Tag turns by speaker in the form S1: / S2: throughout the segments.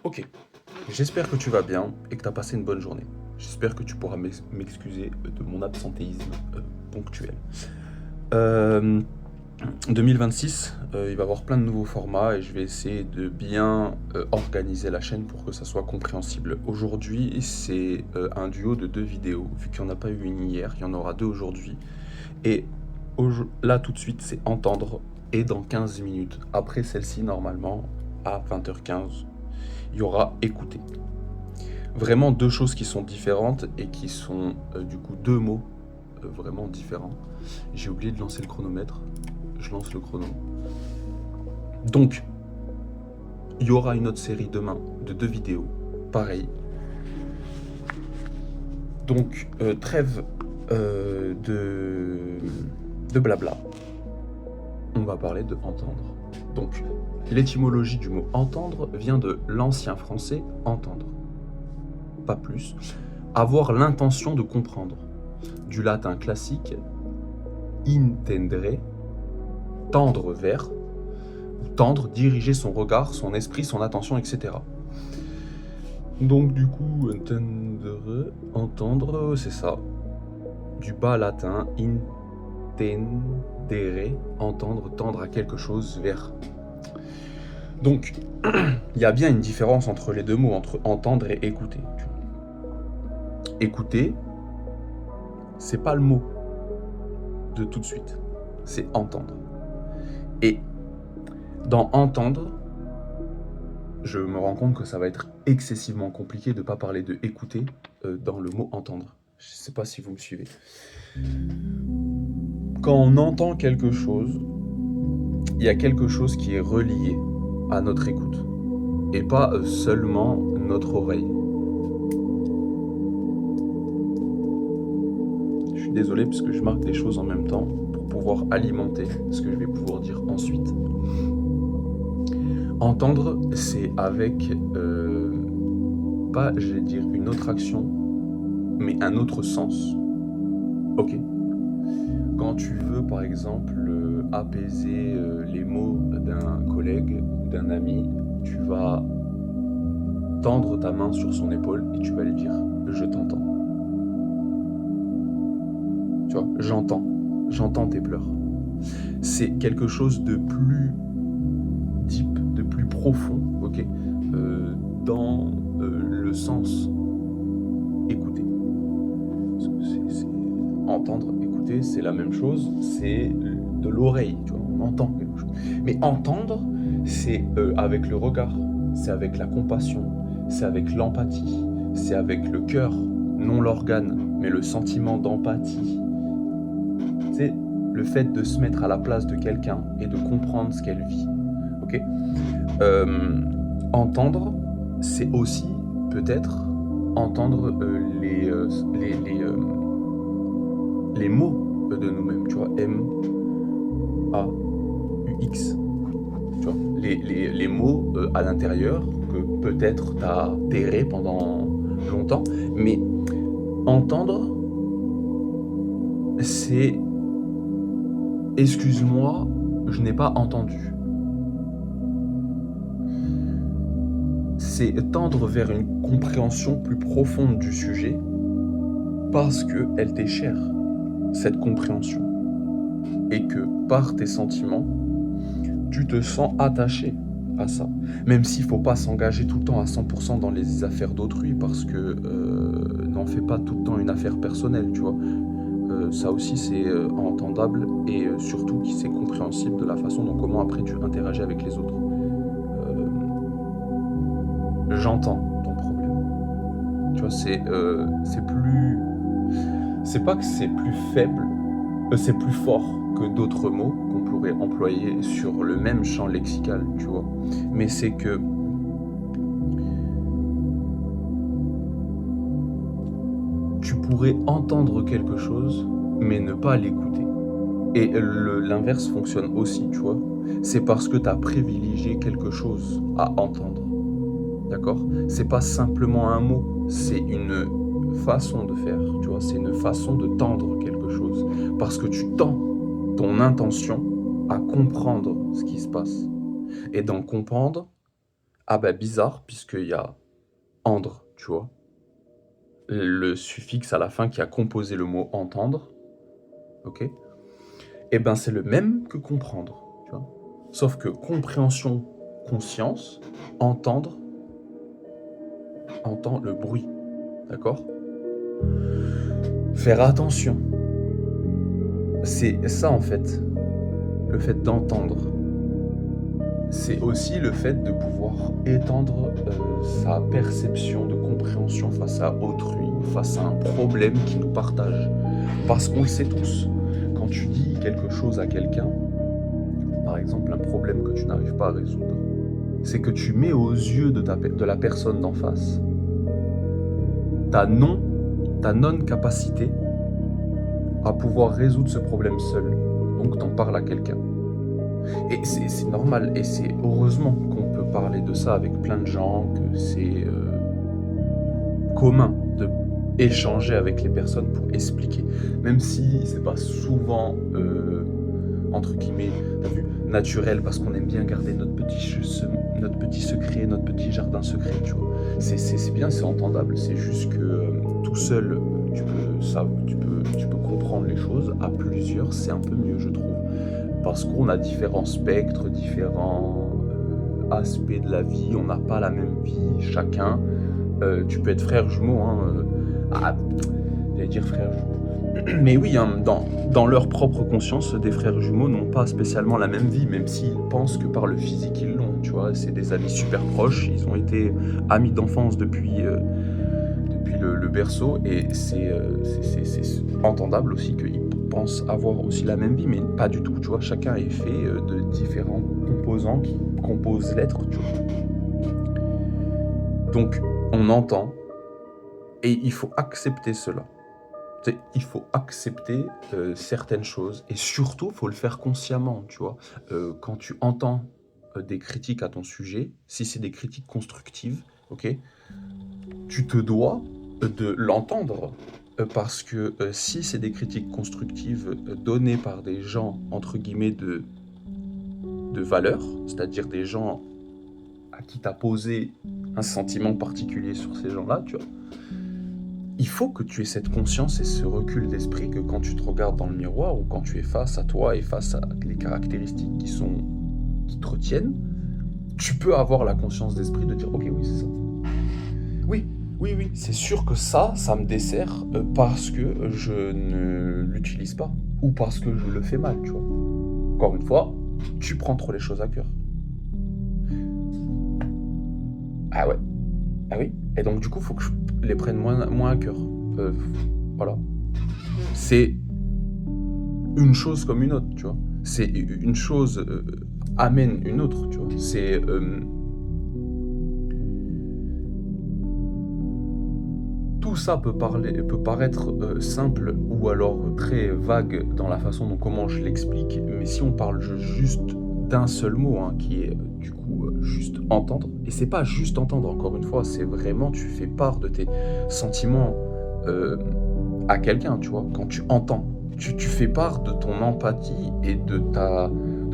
S1: Ok, j'espère que tu vas bien et que tu as passé une bonne journée. J'espère que tu pourras m'excuser de mon absentéisme ponctuel. Euh, 2026, il va y avoir plein de nouveaux formats et je vais essayer de bien organiser la chaîne pour que ça soit compréhensible. Aujourd'hui, c'est un duo de 2 vidéos. Vu qu'il n'y en a pas eu une hier, il y en aura 2 aujourd'hui. Et là, tout de suite, c'est entendre. Et dans 15 minutes, après celle-ci, normalement, à 20h15, il y aura écouter. Vraiment 2 choses qui sont différentes et qui sont du coup 2 mots vraiment différents. J'ai oublié de lancer le chronomètre. Je lance le chrono. Donc, il y aura une autre série demain de 2 vidéos. Pareil. Donc, trêve de blabla. On va parler de entendre. Donc, l'étymologie du mot entendre vient de l'ancien français entendre. Pas plus. Avoir l'intention de comprendre. Du latin classique intendere, tendre vers, ou tendre, diriger son regard, son esprit, son attention, etc. Donc du coup, intendere, entendre, c'est ça. Du bas latin, intendere, entendre, tendre à quelque chose vers. Donc, il y a bien une différence entre les 2 mots, entre entendre et écouter. Écouter, c'est pas le mot de tout de suite, c'est entendre. Et dans entendre, je me rends compte que ça va être excessivement compliqué de ne pas parler de écouter dans le mot entendre. Je ne sais pas si vous me suivez. Quand on entend quelque chose, il y a quelque chose qui est relié à notre écoute et pas seulement notre oreille. Je suis désolé parce que je marque des choses en même temps pour pouvoir alimenter ce que je vais pouvoir dire ensuite. Entendre, c'est avec, pas, je vais dire, une autre action, mais un autre sens. Ok. Quand tu veux, par exemple, apaiser les mots d'un collègue ou d'un ami, tu vas tendre ta main sur son épaule et tu vas lui dire « Je t'entends ». Tu vois, j'entends tes pleurs. C'est quelque chose de plus deep, de plus profond, ok, dans le sens écouter. Entendre, écouter, c'est la même chose, c'est de l'oreille, tu vois, on entend quelque chose. Mais entendre, c'est avec le regard, c'est avec la compassion, c'est avec l'empathie, c'est avec le cœur, non l'organe, mais le sentiment d'empathie. C'est le fait de se mettre à la place de quelqu'un et de comprendre ce qu'elle vit. Ok. Entendre, c'est aussi peut-être entendre les mots de nous-mêmes, tu vois, M-A-U-X, tu vois, les mots à l'intérieur que peut-être tu as terré pendant longtemps, mais entendre, c'est « excuse-moi, je n'ai pas entendu ». C'est tendre vers une compréhension plus profonde du sujet parce qu'elle t'est chère, cette compréhension. Et que par tes sentiments, tu te sens attaché à ça. Même s'il ne faut pas s'engager tout le temps à 100% dans les affaires d'autrui parce que n'en fais pas tout le temps une affaire personnelle, tu vois. Ça aussi c'est entendable et surtout qui c'est compréhensible de la façon dont comment après tu interagis avec les autres. J'entends ton problème. Tu vois, c'est plus... C'est pas que c'est plus faible, c'est plus fort que d'autres mots qu'on pourrait employer sur le même champ lexical, tu vois. Mais c'est que tu pourrais entendre quelque chose, mais ne pas l'écouter. Et l'inverse fonctionne aussi, tu vois. C'est parce que tu as privilégié quelque chose à entendre. D'accord? C'est pas simplement un mot, c'est une façon de faire, tu vois, c'est une façon de tendre quelque chose. Parce que tu tends ton intention à comprendre ce qui se passe. Et dans comprendre, Ah bah bizarre, puisqu'il y a endre, tu vois? Le suffixe à la fin qui a composé le mot entendre, OK? Et ben c'est le même que comprendre, tu vois? Sauf que compréhension, conscience, entendre, entend le bruit, d'accord? Faire attention, c'est ça en fait, le fait d'entendre. C'est aussi le fait de pouvoir étendre, sa perception de compréhension face à autrui, face à un problème qui nous partage. Parce qu'on le sait tous, quand tu dis quelque chose à quelqu'un, par exemple un problème que tu n'arrives pas à résoudre, c'est que tu mets aux yeux de la personne d'en face ta non ta non-capacité à pouvoir résoudre ce problème seul. Donc tu en parles à quelqu'un. Et c'est normal et c'est heureusement qu'on peut parler de ça avec plein de gens, que c'est, commun de échanger avec les personnes pour expliquer. Même si c'est pas souvent, entre guillemets, tu vu, naturel parce qu'on aime bien garder notre petit secret, notre petit jardin secret, tu vois? C'est bien, c'est entendable, c'est juste que, tout seul, tu peux comprendre les choses. À plusieurs, c'est un peu mieux, je trouve. Parce qu'on a différents spectres, différents, aspects de la vie, on n'a pas la même vie chacun. Tu peux être frère jumeau, hein, ah, j'allais dire frère jumeau. Mais oui, hein, dans leur propre conscience, des frères jumeaux n'ont pas spécialement la même vie, même s'ils pensent que par le physique ils l'ont, tu vois? C'est des amis super proches, ils ont été amis d'enfance depuis le berceau et c'est entendable aussi qu'ils pensent avoir aussi la même vie, mais pas du tout, tu vois? Chacun est fait, de différents composants qui composent l'être, tu vois? Donc on entend et il faut accepter cela. Tu sais, il faut accepter, certaines choses et surtout, il faut le faire consciemment, tu vois? Quand tu entends, des critiques à ton sujet, si c'est des critiques constructives, OK? Tu te dois, de l'entendre, parce que, si c'est des critiques constructives, données par des gens entre guillemets «de valeur», c'est-à-dire des gens à qui tu as posé un sentiment particulier sur ces gens-là, tu vois? Il faut que tu aies cette conscience et ce recul d'esprit que quand tu te regardes dans le miroir ou quand tu es face à toi et face à les caractéristiques qui te retiennent, tu peux avoir la conscience d'esprit de dire: «OK, oui, c'est ça. Oui, oui, oui, c'est sûr que ça me dessert, parce que je ne l'utilise pas ou parce que je le fais mal», tu vois? Encore une fois, tu prends trop les choses à cœur. Ah ouais, ah oui et donc du coup, faut que je les prenne moins à cœur. Heu, voilà. C'est une chose comme une autre, tu vois? C'est une chose, amène une autre, tu vois? C'est, tout ça peut paraître, simple ou alors très vague dans la façon dont comment je l'explique, mais si on parle juste d'un seul mot, hein, qui est, du coup, juste entendre et c'est pas juste entendre encore une fois, c'est vraiment tu fais part de tes sentiments, hem, à quelqu'un, tu vois? Quand tu entends, tu fais part de ton empathie et de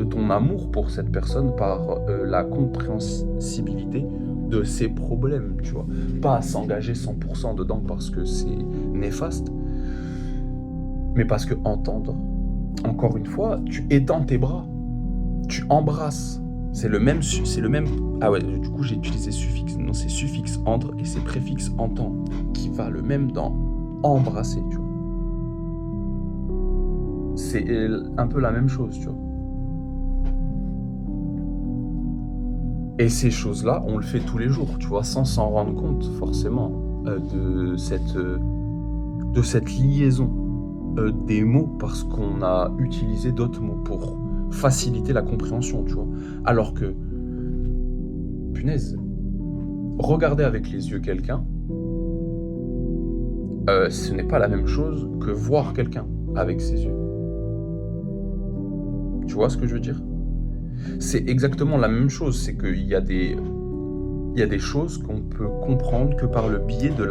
S1: ton amour pour cette personne par, la compréhensibilité de ses problèmes, tu vois? Pas à s'engager 100 dedans parce que c'est néfaste, mais parce que entendre, encore une fois, tu étends tes bras, tu embrasses. C'est le même ah ouais, du coup, j'ai utilisé suffixe. Non, c'est suffixe «endre» et c'est préfixe «entend» qui va le même dans embrasser, tu vois? C'est, un peu la même chose, tu vois? Et ces choses-là, on le fait tous les jours, tu vois? Sans s'en rendre compte forcément, de cette liaison, des mots parce qu'on a utilisé d'autres mots pour faciliter la compréhension, tu vois? Alors que, punaise, regarder avec les yeux quelqu'un, ce n'est pas la même chose que voir quelqu'un avec ses yeux. Tu vois ce que je veux dire? C'est exactement la même chose, c'est qu'il y a des choses qu'on peut comprendre que par le biais de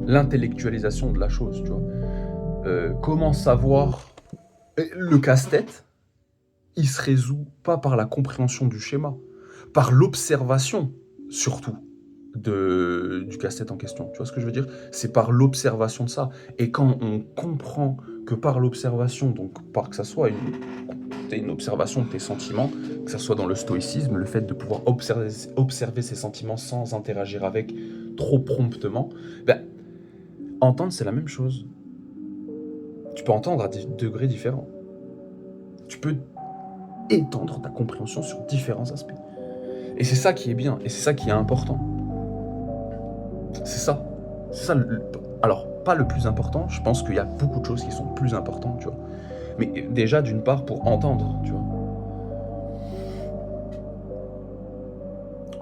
S1: l'intellectualisation de la chose, tu vois? Comment savoir le casse-tête, il se résout pas par la compréhension du schéma. par l'observation, surtout, du casse-tête en question. Tu vois ce que je veux dire? C'est par l'observation de ça. Et quand on comprend que par l'observation, donc par que ça soit une observation de tes sentiments, que ça soit dans le stoïcisme, le fait de pouvoir observer ses sentiments sans interagir avec trop promptement, ben, entendre, c'est la même chose. Tu peux entendre à des degrés différents. Tu peux étendre ta compréhension sur différents aspects. Et c'est ça qui est bien, et c'est ça qui est important. C'est ça. C'est ça. Alors, pas le plus important, je pense qu'il y a beaucoup de choses qui sont plus importantes, tu vois. Mais déjà, d'une part, pour entendre, tu vois.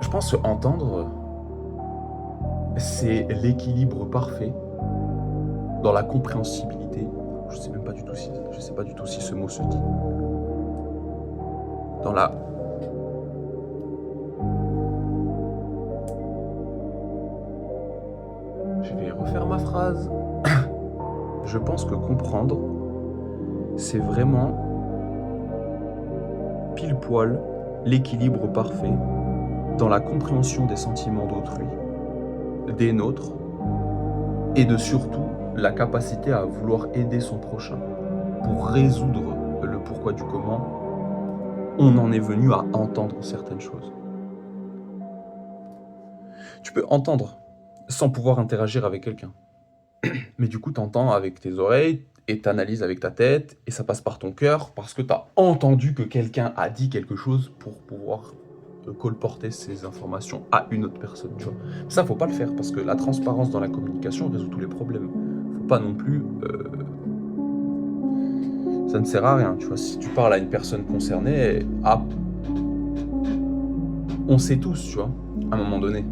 S1: Je pense que entendre, c'est l'équilibre parfait dans la compréhensibilité. Je sais pas du tout si ce mot se dit. Dans la... Je vais refaire ma phrase. Je pense que comprendre, c'est vraiment pile poil l'équilibre parfait dans la compréhension des sentiments d'autrui, des nôtres, et de surtout la capacité à vouloir aider son prochain pour résoudre le pourquoi du comment on en est venu à entendre certaines choses. Tu peux entendre sans pouvoir interagir avec quelqu'un. Mais du coup, tu entends avec tes oreilles et tu analyses avec ta tête et ça passe par ton cœur parce que tu as entendu que quelqu'un a dit quelque chose pour pouvoir colporter ces informations à une autre personne, tu vois. Ça, faut pas le faire parce que la transparence dans la communication résout tous les problèmes. Faut pas non plus... Ça ne sert à rien, tu vois. Si tu parles à une personne concernée, on sait tous, tu vois, à un moment donné,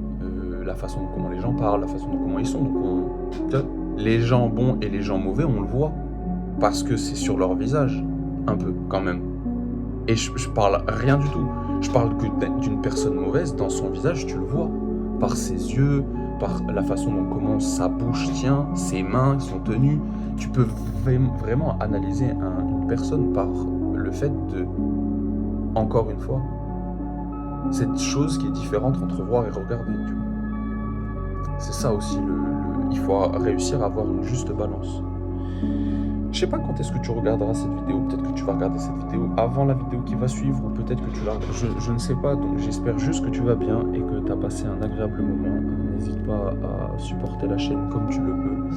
S1: la façon dont comment les gens parlent, la façon dont comment ils sont. Donc tu vois, les gens bons et les gens mauvais, on le voit parce que c'est sur leur visage, un peu, quand même. Et je parle rien du tout. Je parle que d'une personne mauvaise, dans son visage, tu le vois. Par ses yeux, par la façon dont comment sa bouche tient, ses mains, son tenue. Tu peux vraiment analyser une personne par le fait de, encore une fois, cette chose qui est différente entre voir et regarder. Tu vois. C'est ça aussi, il faut réussir à avoir une juste balance. Je sais pas quand est-ce que tu regarderas cette vidéo, peut-être que tu vas regarder cette vidéo avant la vidéo qui va suivre, ou peut-être que tu la... Je ne sais pas, donc j'espère juste que tu vas bien et que tu as passé un agréable moment. N'hésite pas à supporter la chaîne comme tu le peux.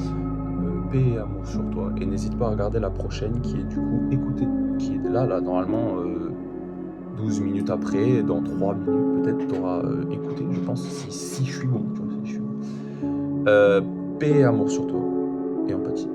S1: Paix et amour sur toi. Et n'hésite pas à regarder la prochaine qui est du coup écoutée, qui est là normalement 12 minutes après, dans 3 minutes peut-être tu auras écouté, je pense, si je suis bon, tu vois, si je suis bon. Paix et amour sur toi, et empathie.